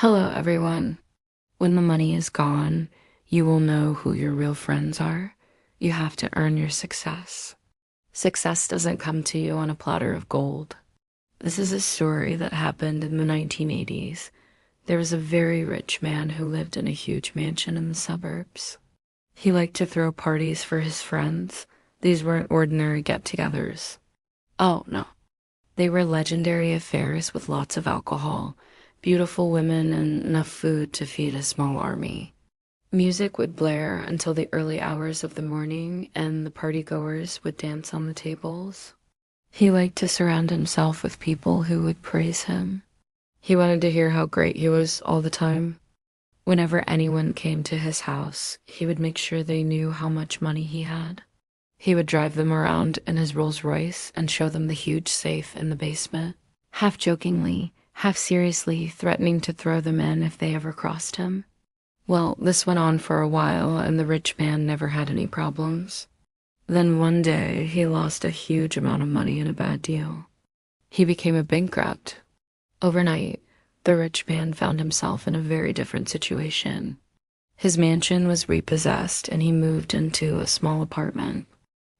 Hello, everyone. When the money is gone, you will know who your real friends are. You have to earn your success. Success doesn't come to you on a platter of gold. This is a story that happened in the 1980s. There was a very rich man who lived in a huge mansion in the suburbs. He liked to throw parties for his friends. These weren't ordinary get-togethers. Oh, no. They were legendary affairs with lots of alcohol, beautiful women, and enough food to feed a small army. Music would blare until the early hours of the morning, and the partygoers would dance on the tables. He liked to surround himself with people who would praise him. He wanted to hear how great he was all the time. Whenever anyone came to his house, he would make sure they knew how much money he had. He would drive them around in his Rolls Royce and show them the huge safe in the basement, half jokingly, half seriously threatening to throw them in if they ever crossed him. Well, this went on for a while, and the rich man never had any problems. Then one day, he lost a huge amount of money in a bad deal. He became a bankrupt. Overnight, the rich man found himself in a very different situation. His mansion was repossessed, and he moved into a small apartment.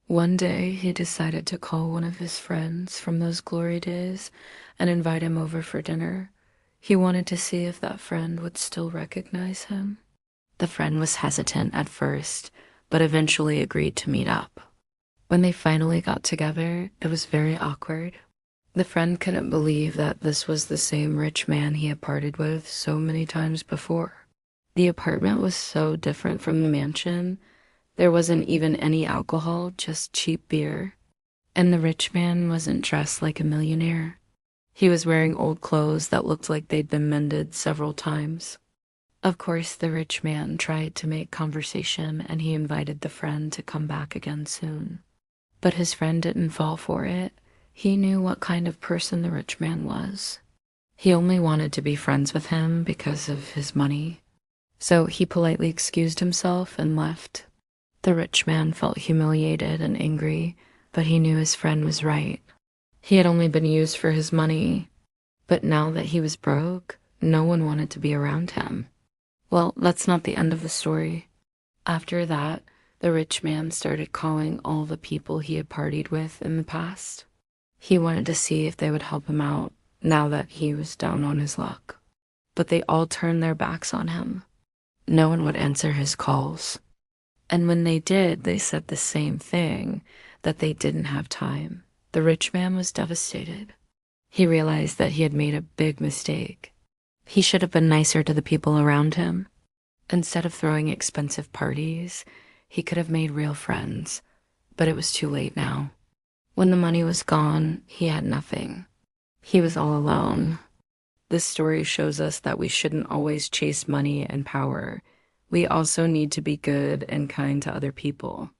One day, he decided to call one of his friends from those glory days and invite him over for dinner. He wanted to see if that friend would still recognize him. The friend was hesitant at first, but eventually agreed to meet up. When they finally got together, it was very awkward. The friend couldn't believe that this was the same rich man he had parted with so many times before. The apartment was so different from the mansion. There wasn't even any alcohol, just cheap beer. And the rich man wasn't dressed like a millionaire. He was wearing old clothes that looked like they'd been mended several times. Of course, the rich man tried to make conversation, and he invited the friend to come back again soon. But his friend didn't fall for it. He knew what kind of person the rich man was. He only wanted to be friends with him because of his money. So he politely excused himself and left. The rich man felt humiliated and angry, but he knew his friend was right. He had only been used for his money, but now that he was broke, no one wanted to be around him. Well, that's not the end of the story. After that, the rich man started calling all the people he had partied with in the past. He wanted to see if they would help him out now that he was down on his luck. But they all turned their backs on him. No one would answer his calls. And when they did, they said the same thing, that they didn't have time. The rich man was devastated. He realized that he had made a big mistake. He should have been nicer to the people around him. Instead of throwing expensive parties, he could have made real friends. But it was too late now. When the money was gone, he had nothing. He was all alone. This story shows us that we shouldn't always chase money and power. We also need to be good and kind to other people.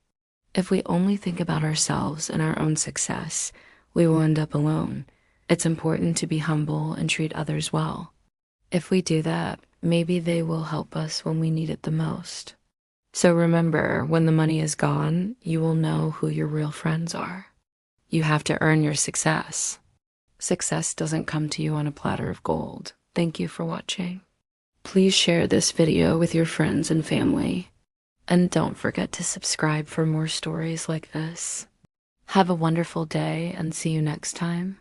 If we only think about ourselves and our own success, we will end up alone. It's important to be humble and treat others well. If we do that, maybe they will help us when we need it the most. So remember, when the money is gone, you will know who your real friends are. You have to earn your success. Success doesn't come to you on a platter of gold. Thank you for watching. Please share this video with your friends and family. And don't forget to subscribe for more stories like this. Have a wonderful day and see you next time.